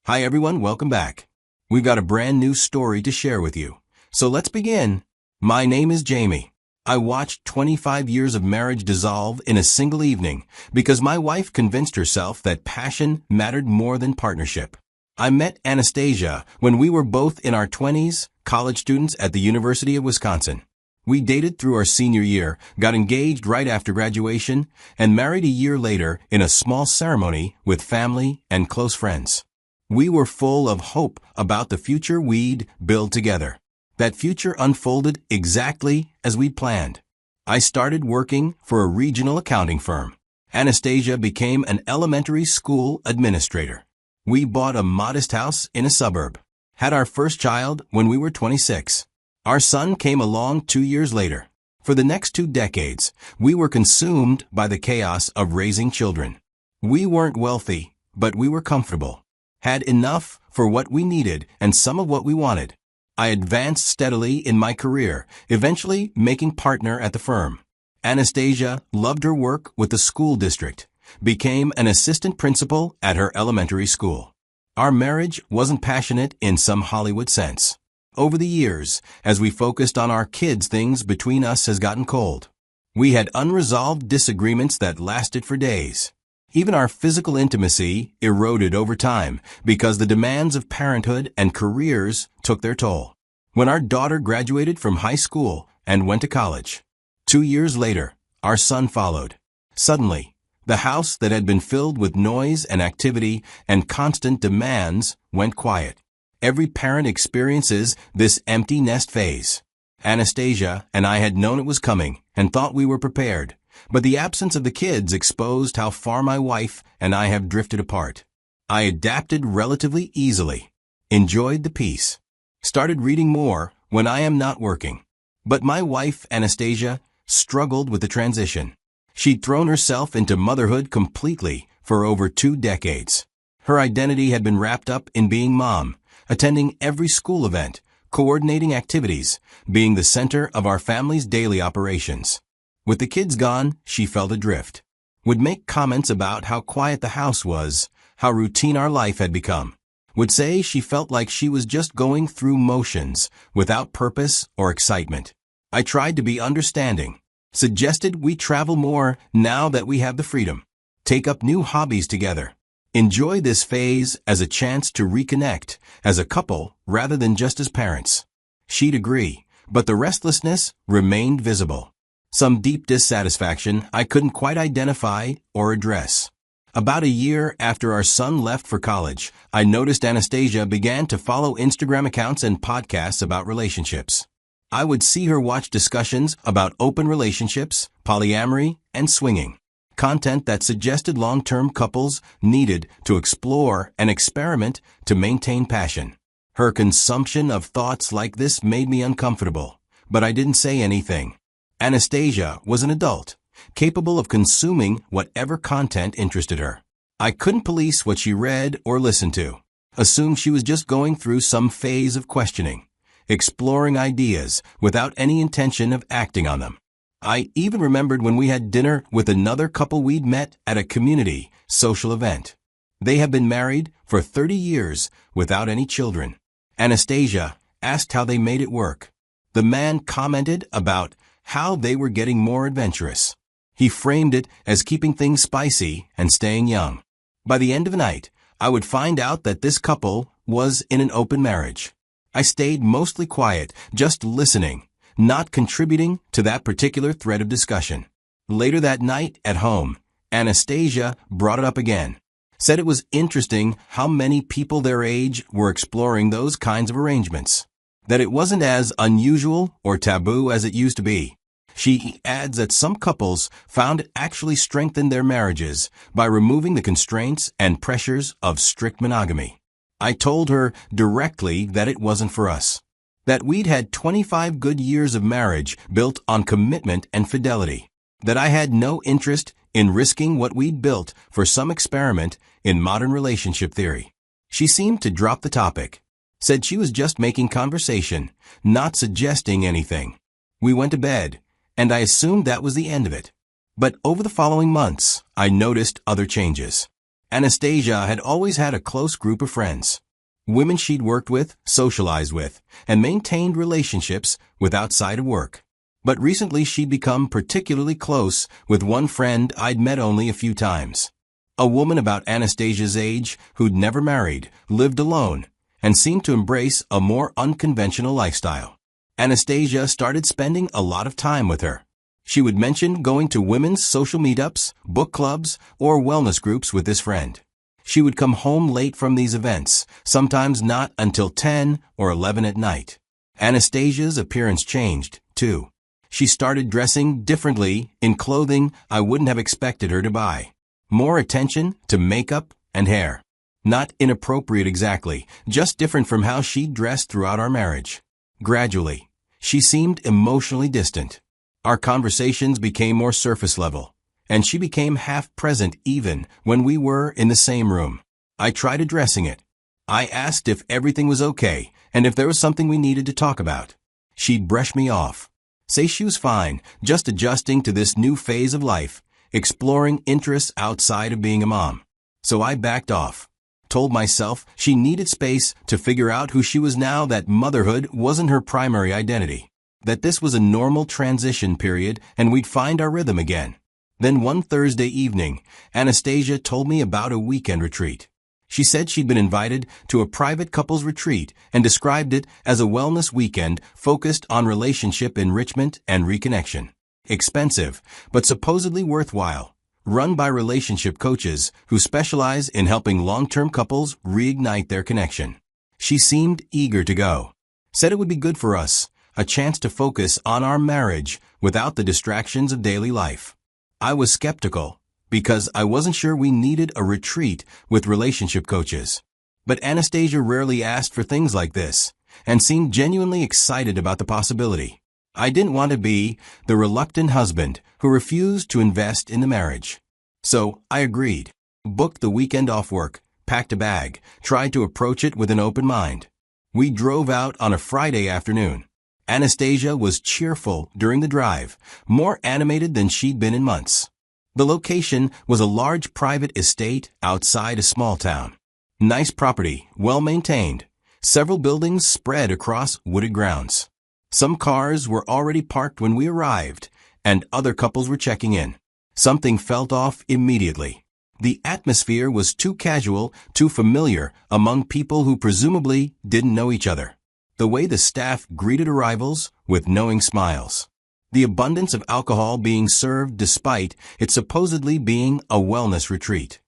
Hi everyone, welcome back. We've got a brand new story to share with you. So let's begin. My name is Jamie. I watched 25 years of marriage dissolve in a single evening because my wife convinced herself that passion mattered more than partnership. I met Anastasia when we were both in our 20s, college students at the University of Wisconsin. We dated through our senior year, got engaged right after graduation, and married a year later in a small ceremony with family and close friends. We were full of hope about the future we'd build together. That future unfolded exactly as we'd planned. I started working for a regional accounting firm. Anastasia became an elementary school administrator. We bought a modest house in a suburb. Had our first child when we were 26. Our son came along 2 years later. For the next 2 decades, we were consumed by the chaos of raising children. We weren't wealthy, but we were comfortable. Had enough for what we needed and some of what we wanted. I advanced steadily in my career, eventually making partner at the firm. Anastasia loved her work with the school district, became an assistant principal at her elementary school. Our marriage wasn't passionate in some Hollywood sense. Over the years, as we focused on our kids, things between us has gotten cold. We had unresolved disagreements that lasted for days. Even our physical intimacy eroded over time because the demands of parenthood and careers took their toll. When our daughter graduated from high school and went to college, 2 years later, our son followed. Suddenly, the house that had been filled with noise and activity and constant demands went quiet. Every parent experiences this empty nest phase. Anastasia and I had known it was coming and thought we were prepared. But the absence of the kids exposed how far my wife and I have drifted apart. I adapted relatively easily, enjoyed the peace, started reading more when I am not working. But my wife, Anastasia, struggled with the transition. She'd thrown herself into motherhood completely for over 2 decades. Her identity had been wrapped up in being mom, attending every school event, coordinating activities, being the center of our family's daily operations. With the kids gone, she felt adrift. Would make comments about how quiet the house was, how routine our life had become. Would say she felt like she was just going through motions, without purpose or excitement. I tried to be understanding. Suggested we travel more now that we have the freedom. Take up new hobbies together. Enjoy this phase as a chance to reconnect as a couple rather than just as parents. She'd agree, but the restlessness remained visible. Some deep dissatisfaction I couldn't quite identify or address. About a year after our son left for college, I noticed Anastasia began to follow Instagram accounts and podcasts about relationships. I would see her watch discussions about open relationships, polyamory, and swinging. Content that suggested long-term couples needed to explore and experiment to maintain passion. Her consumption of thoughts like this made me uncomfortable, but I didn't say anything. Anastasia was an adult, capable of consuming whatever content interested her. I couldn't police what she read or listened to. Assumed she was just going through some phase of questioning, exploring ideas without any intention of acting on them. I even remembered when we had dinner with another couple we'd met at a community social event. They have been married for 30 years without any children. Anastasia asked how they made it work. The man commented about how they were getting more adventurous. He framed it as keeping things spicy and staying young. By the end of the night, I would find out that this couple was in an open marriage. I stayed mostly quiet, just listening, not contributing to that particular thread of discussion. Later that night at home, Anastasia brought it up again. Said it was interesting how many people their age were exploring those kinds of arrangements. That it wasn't as unusual or taboo as it used to be. She adds that some couples found it actually strengthened their marriages by removing the constraints and pressures of strict monogamy. I told her directly that it wasn't for us. That we'd had 25 good years of marriage built on commitment and fidelity. That I had no interest in risking what we'd built for some experiment in modern relationship theory. She seemed to drop the topic. Said she was just making conversation, not suggesting anything. We went to bed, and I assumed that was the end of it. But over the following months, I noticed other changes. Anastasia had always had a close group of friends. Women she'd worked with, socialized with, and maintained relationships with outside of work. But recently she'd become particularly close with one friend I'd met only a few times. A woman about Anastasia's age who'd never married, lived alone, and seemed to embrace a more unconventional lifestyle. Anastasia started spending a lot of time with her. She would mention going to women's social meetups, book clubs, or wellness groups with this friend. She would come home late from these events, sometimes not until 10 or 11 at night. Anastasia's appearance changed, too. She started dressing differently in clothing I wouldn't have expected her to buy. More attention to makeup and hair. Not inappropriate exactly, just different from how she'd dressed throughout our marriage. Gradually, she seemed emotionally distant. Our conversations became more surface level, and she became half present even when we were in the same room. I tried addressing it. I asked if everything was okay and if there was something we needed to talk about. She'd brush me off, say she was fine, just adjusting to this new phase of life, exploring interests outside of being a mom. So I backed off. Told myself she needed space to figure out who she was now that motherhood wasn't her primary identity. That this was a normal transition period and we'd find our rhythm again. Then one Thursday evening, Anastasia told me about a weekend retreat. She said she'd been invited to a private couples retreat and described it as a wellness weekend focused on relationship enrichment and reconnection. Expensive, but supposedly worthwhile. Run by relationship coaches who specialize in helping long-term couples reignite their connection. She seemed eager to go. Said it would be good for us, a chance to focus on our marriage without the distractions of daily life. I was skeptical because I wasn't sure we needed a retreat with relationship coaches. But Anastasia rarely asked for things like this and seemed genuinely excited about the possibility. I didn't want to be the reluctant husband who refused to invest in the marriage. So I agreed, booked the weekend off work, packed a bag, tried to approach it with an open mind. We drove out on a Friday afternoon. Anastasia was cheerful during the drive, more animated than she'd been in months. The location was a large private estate outside a small town. Nice property, well maintained. Several buildings spread across wooded grounds. Some cars were already parked when we arrived, and other couples were checking in. Something felt off immediately. The atmosphere was too casual, too familiar among people who presumably didn't know each other. The way the staff greeted arrivals with knowing smiles. The abundance of alcohol being served despite it supposedly being a wellness retreat.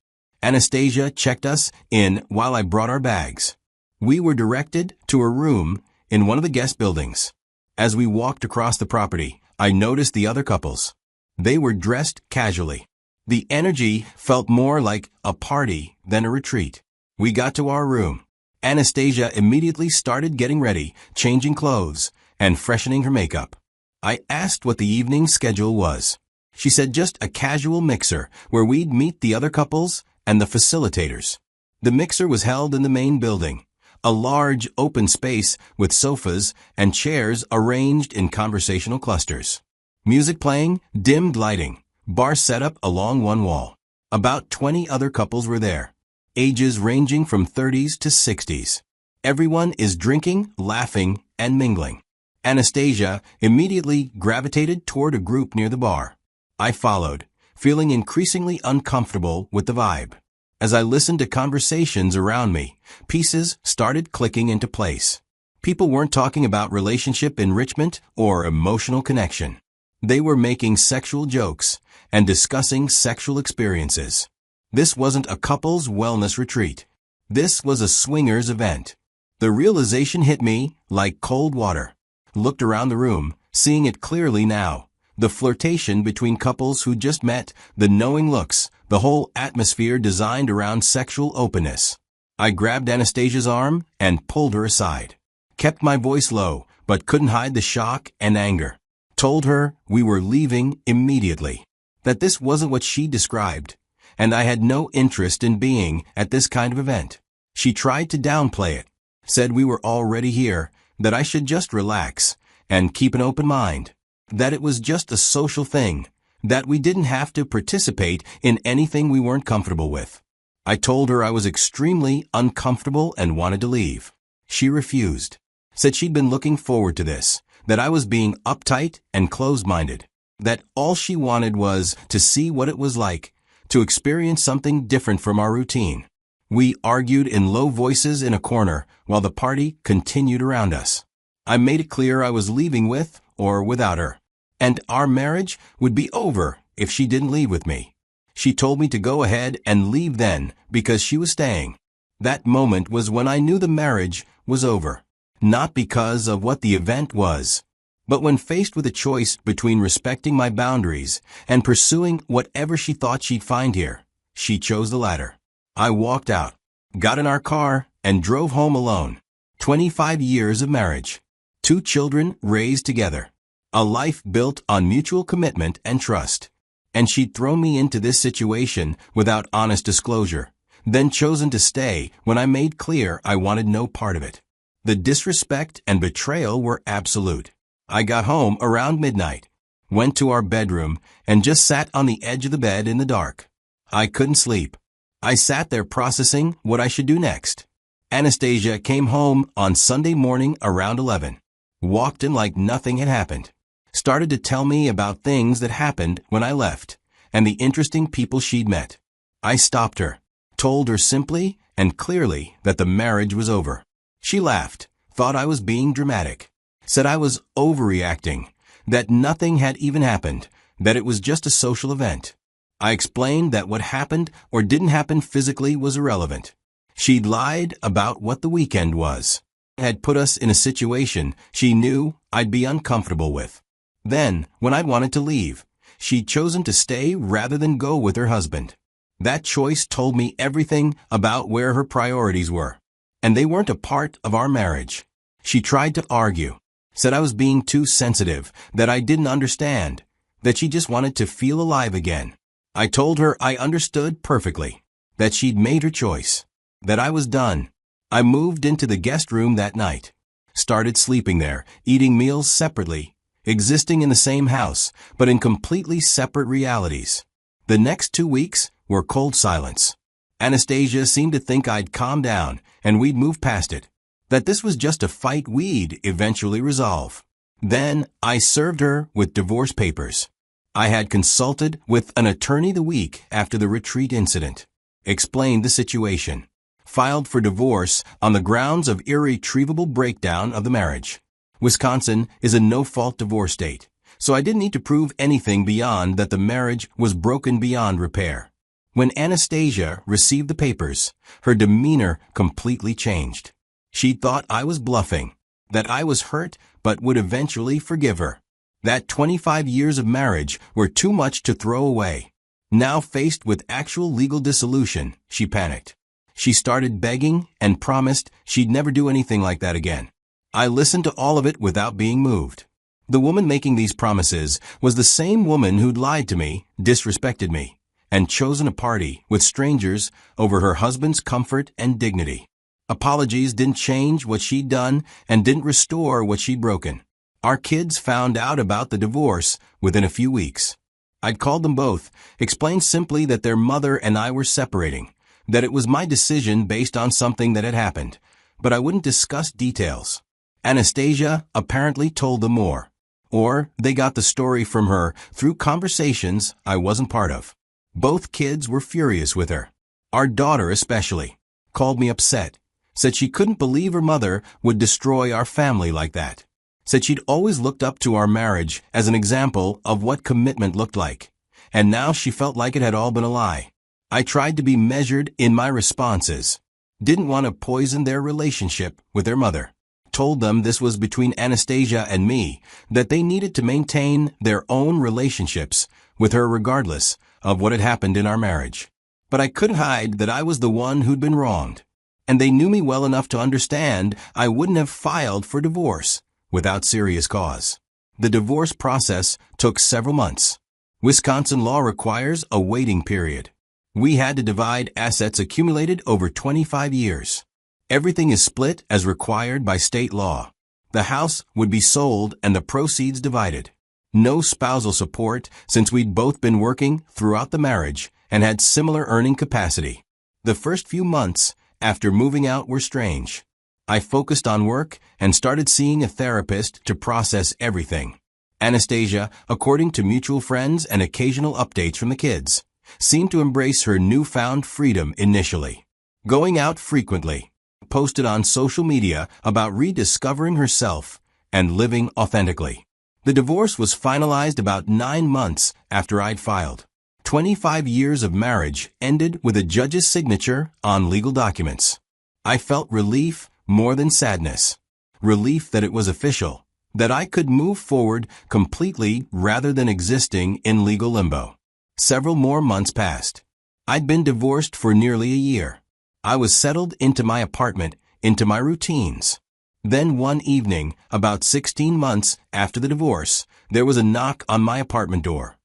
Anastasia checked us in while I brought our bags. We were directed to a room in one of the guest buildings. As we walked across the property, I noticed the other couples. They were dressed casually. The energy felt more like a party than a retreat. We got to our room. Anastasia immediately started getting ready, changing clothes, and freshening her makeup. I asked what the evening schedule was. She said just a casual mixer where we'd meet the other couples and the facilitators. The mixer was held in the main building, a large open space with sofas and chairs arranged in conversational clusters. Music playing, dimmed lighting, bar set up along one wall. About 20 other couples were there. Ages ranging from 30s to 60s. Everyone is drinking, laughing, and mingling. Anastasia immediately gravitated toward a group near the bar. I followed, feeling increasingly uncomfortable with the vibe. As I listened to conversations around me, pieces started clicking into place. People weren't talking about relationship enrichment or emotional connection. They were making sexual jokes and discussing sexual experiences. This wasn't a couple's wellness retreat. This was a swingers event. The realization hit me like cold water. Looked around the room, seeing it clearly now. The flirtation between couples who just met, the knowing looks, the whole atmosphere designed around sexual openness. I grabbed Anastasia's arm and pulled her aside. Kept my voice low, but couldn't hide the shock and anger. Told her we were leaving immediately. That this wasn't what she described, and I had no interest in being at this kind of event. She tried to downplay it, said we were already here, that I should just relax and keep an open mind, that it was just a social thing, that we didn't have to participate in anything we weren't comfortable with. I told her I was extremely uncomfortable and wanted to leave. She refused. Said she'd been looking forward to this, that I was being uptight and closed-minded, that all she wanted was to see what it was like, to experience something different from our routine. We argued in low voices in a corner while the party continued around us. I made it clear I was leaving with or without her, and our marriage would be over if she didn't leave with me. She told me to go ahead and leave then because she was staying. That moment was when I knew the marriage was over, not because of what the event was, but when faced with a choice between respecting my boundaries and pursuing whatever she thought she'd find here, she chose the latter. I walked out, got in our car, and drove home alone. 25 years of marriage. 2 children raised together. A life built on mutual commitment and trust. And she'd thrown me into this situation without honest disclosure, then chosen to stay when I made clear I wanted no part of it. The disrespect and betrayal were absolute. I got home around midnight, went to our bedroom, and just sat on the edge of the bed in the dark. I couldn't sleep. I sat there processing what I should do next. Anastasia came home on Sunday morning around 11. Walked in like nothing had happened. Started to tell me about things that happened when I left, and the interesting people she'd met. I stopped her, told her simply and clearly that the marriage was over. She laughed, thought I was being dramatic, said I was overreacting, that nothing had even happened, that it was just a social event. I explained that what happened or didn't happen physically was irrelevant. She'd lied about what the weekend was, had put us in a situation she knew I'd be uncomfortable with. Then, when I wanted to leave, she'd chosen to stay rather than go with her husband. That choice told me everything about where her priorities were, and they weren't a part of our marriage. She tried to argue, said I was being too sensitive, that I didn't understand, that she just wanted to feel alive again. I told her I understood perfectly, that she'd made her choice, that I was done. I moved into the guest room that night, started sleeping there, eating meals separately, existing in the same house, but in completely separate realities. The next 2 weeks were cold silence. Anastasia seemed to think I'd calm down and we'd move past it, that this was just a fight we'd eventually resolve. Then I served her with divorce papers. I had consulted with an attorney the week after the retreat incident, explained the situation, filed for divorce on the grounds of irretrievable breakdown of the marriage. Wisconsin is a no-fault divorce state, so I didn't need to prove anything beyond that the marriage was broken beyond repair. When Anastasia received the papers, her demeanor completely changed. She thought I was bluffing, that I was hurt but would eventually forgive her. That 25 years of marriage were too much to throw away. Now faced with actual legal dissolution, she panicked. She started begging and promised she'd never do anything like that again. I listened to all of it without being moved. The woman making these promises was the same woman who'd lied to me, disrespected me, and chosen a party with strangers over her husband's comfort and dignity. Apologies didn't change what she'd done and didn't restore what she'd broken. Our kids found out about the divorce within a few weeks. I'd called them both, explained simply that their mother and I were separating, that it was my decision based on something that had happened, but I wouldn't discuss details. Anastasia apparently told them more, or they got the story from her through conversations I wasn't part of. Both kids were furious with her. Our daughter especially called me upset, said she couldn't believe her mother would destroy our family like that, said she'd always looked up to our marriage as an example of what commitment looked like, and now she felt like it had all been a lie. I tried to be measured in my responses, didn't want to poison their relationship with their mother. Told them this was between Anastasia and me, that they needed to maintain their own relationships with her regardless of what had happened in our marriage. But I couldn't hide that I was the one who'd been wronged, and they knew me well enough to understand I wouldn't have filed for divorce without serious cause. The divorce process took several months. Wisconsin law requires a waiting period. We had to divide assets accumulated over 25 years. Everything is split as required by state law. The house would be sold and the proceeds divided. No spousal support since we'd both been working throughout the marriage and had similar earning capacity. The first few months after moving out were strange. I focused on work and started seeing a therapist to process everything. Anastasia, according to mutual friends and occasional updates from the kids, seemed to embrace her newfound freedom initially. Going out frequently, posted on social media about rediscovering herself and living authentically. The divorce was finalized about 9 months after I'd filed. 25 years of marriage ended with a judge's signature on legal documents. I felt relief more than sadness. Relief that it was official, that I could move forward completely rather than existing in legal limbo. Several more months passed. I'd been divorced for nearly a year. I was settled into my apartment, into my routines. Then one evening, about 16 months after the divorce, there was a knock on my apartment door.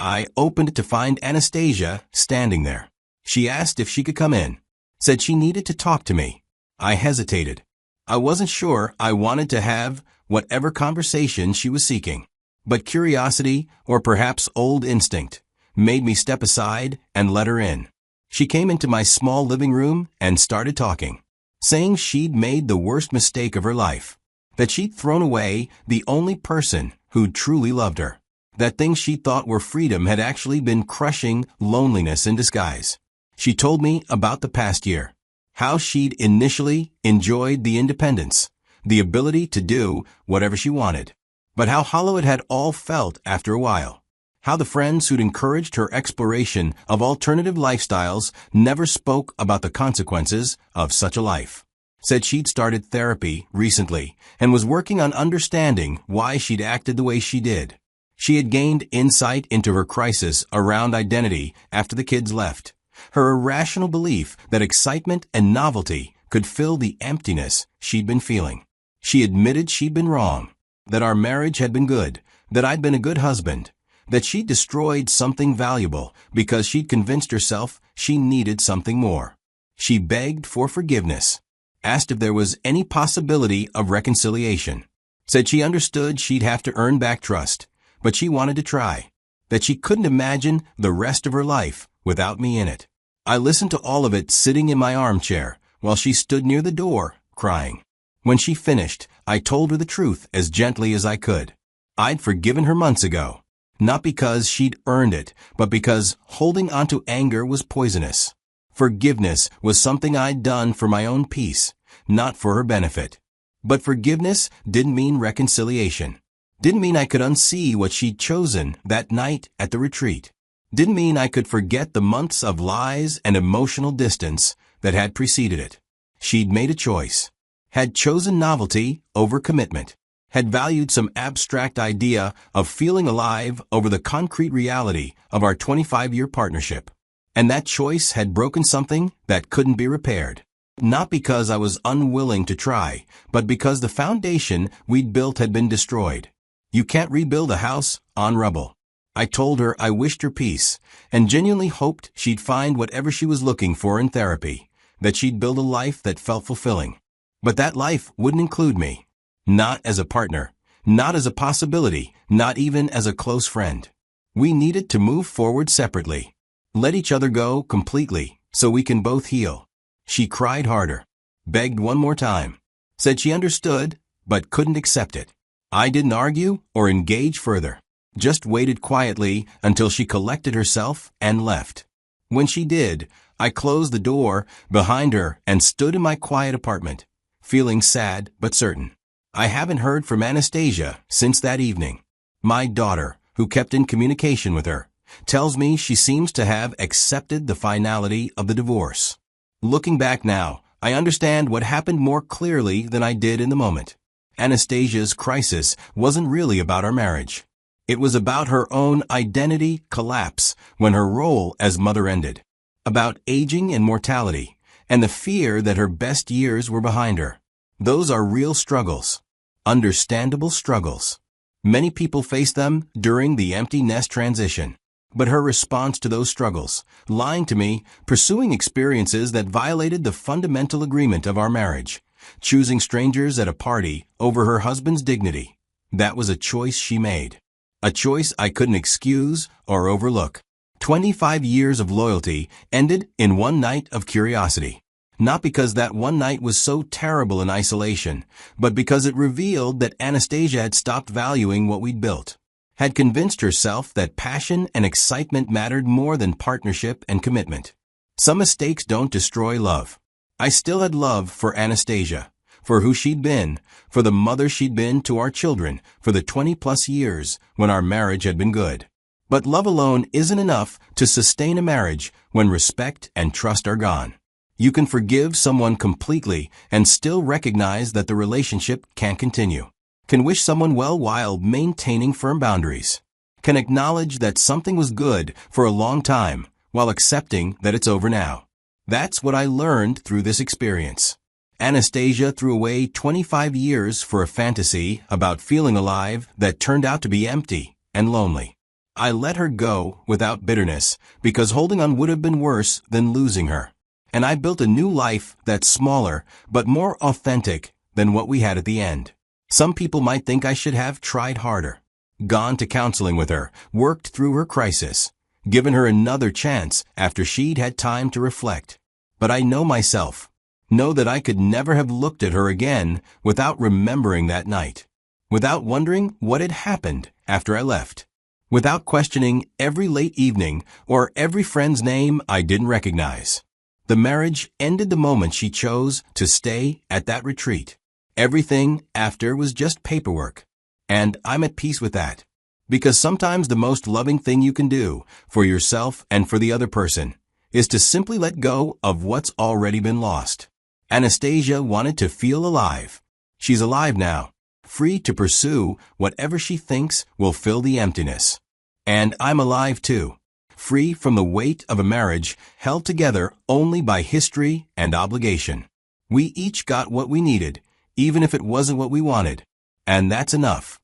I opened it to find Anastasia standing there. She asked if she could come in, said she needed to talk to me. I hesitated. I wasn't sure I wanted to have whatever conversation she was seeking, but curiosity, or perhaps old instinct, made me step aside and let her in. She came into my small living room and started talking, saying she'd made the worst mistake of her life, that she'd thrown away the only person who truly loved her, that things she thought were freedom had actually been crushing loneliness in disguise. She told me about the past year, how she'd initially enjoyed the independence, the ability to do whatever she wanted, but how hollow it had all felt after a while. How the friends who'd encouraged her exploration of alternative lifestyles never spoke about the consequences of such a life. Said she'd started therapy recently and was working on understanding why she'd acted the way she did. She had gained insight into her crisis around identity after the kids left, her irrational belief that excitement and novelty could fill the emptiness she'd been feeling. She admitted she'd been wrong, that our marriage had been good, that I'd been a good husband, that she'd destroyed something valuable because she'd convinced herself she needed something more. She begged for forgiveness, asked if there was any possibility of reconciliation, said she understood she'd have to earn back trust, but she wanted to try, that she couldn't imagine the rest of her life without me in it. I listened to all of it sitting in my armchair while she stood near the door, crying. When she finished, I told her the truth as gently as I could. I'd forgiven her months ago, not because she'd earned it, but because holding onto anger was poisonous. Forgiveness was something I'd done for my own peace, not for her benefit. But forgiveness didn't mean reconciliation. Didn't mean I could unsee what she'd chosen that night at the retreat. Didn't mean I could forget the months of lies and emotional distance that had preceded it. She'd made a choice, had chosen novelty over commitment, had valued some abstract idea of feeling alive over the concrete reality of our 25-year partnership. And that choice had broken something that couldn't be repaired. Not because I was unwilling to try, but because the foundation we'd built had been destroyed. You can't rebuild a house on rubble. I told her I wished her peace, and genuinely hoped she'd find whatever she was looking for in therapy, that she'd build a life that felt fulfilling. But that life wouldn't include me. Not as a partner, not as a possibility, not even as a close friend. We needed to move forward separately. Let each other go completely, so we can both heal. She cried harder, begged one more time, said she understood, but couldn't accept it. I didn't argue or engage further, just waited quietly until she collected herself and left. When she did, I closed the door behind her and stood in my quiet apartment, feeling sad but certain. I haven't heard from Anastasia since that evening. My daughter, who kept in communication with her, tells me she seems to have accepted the finality of the divorce. Looking back now, I understand what happened more clearly than I did in the moment. Anastasia's crisis wasn't really about our marriage. It was about her own identity collapse when her role as mother ended, about aging and mortality, and the fear that her best years were behind her. Those are real struggles, understandable struggles. Many people face them during the empty nest transition. But her response to those struggles, lying to me, pursuing experiences that violated the fundamental agreement of our marriage, choosing strangers at a party over her husband's dignity, that was a choice she made. A choice I couldn't excuse or overlook. 25 years of loyalty ended in one night of curiosity. Not because that one night was so terrible in isolation, but because it revealed that Anastasia had stopped valuing what we'd built, had convinced herself that passion and excitement mattered more than partnership and commitment. Some mistakes don't destroy love. I still had love for Anastasia, for who she'd been, for the mother she'd been to our children, for the 20-plus years when our marriage had been good. But love alone isn't enough to sustain a marriage when respect and trust are gone. You can forgive someone completely and still recognize that the relationship can't continue. Can wish someone well while maintaining firm boundaries. Can acknowledge that something was good for a long time while accepting that it's over now. That's what I learned through this experience. Anastasia threw away 25 years for a fantasy about feeling alive that turned out to be empty and lonely. I let her go without bitterness because holding on would have been worse than losing her. And I built a new life that's smaller but more authentic than what we had at the end. Some people might think I should have tried harder, gone to counseling with her, worked through her crisis, given her another chance after she'd had time to reflect. But I know myself, know that I could never have looked at her again without remembering that night, without wondering what had happened after I left, without questioning every late evening or every friend's name I didn't recognize. The marriage ended the moment she chose to stay at that retreat. Everything after was just paperwork. And I'm at peace with that. Because sometimes the most loving thing you can do for yourself and for the other person is to simply let go of what's already been lost. Anastasia wanted to feel alive. She's alive now, free to pursue whatever she thinks will fill the emptiness. And I'm alive too, free from the weight of a marriage held together only by history and obligation. We each got what we needed, even if it wasn't what we wanted. And that's enough.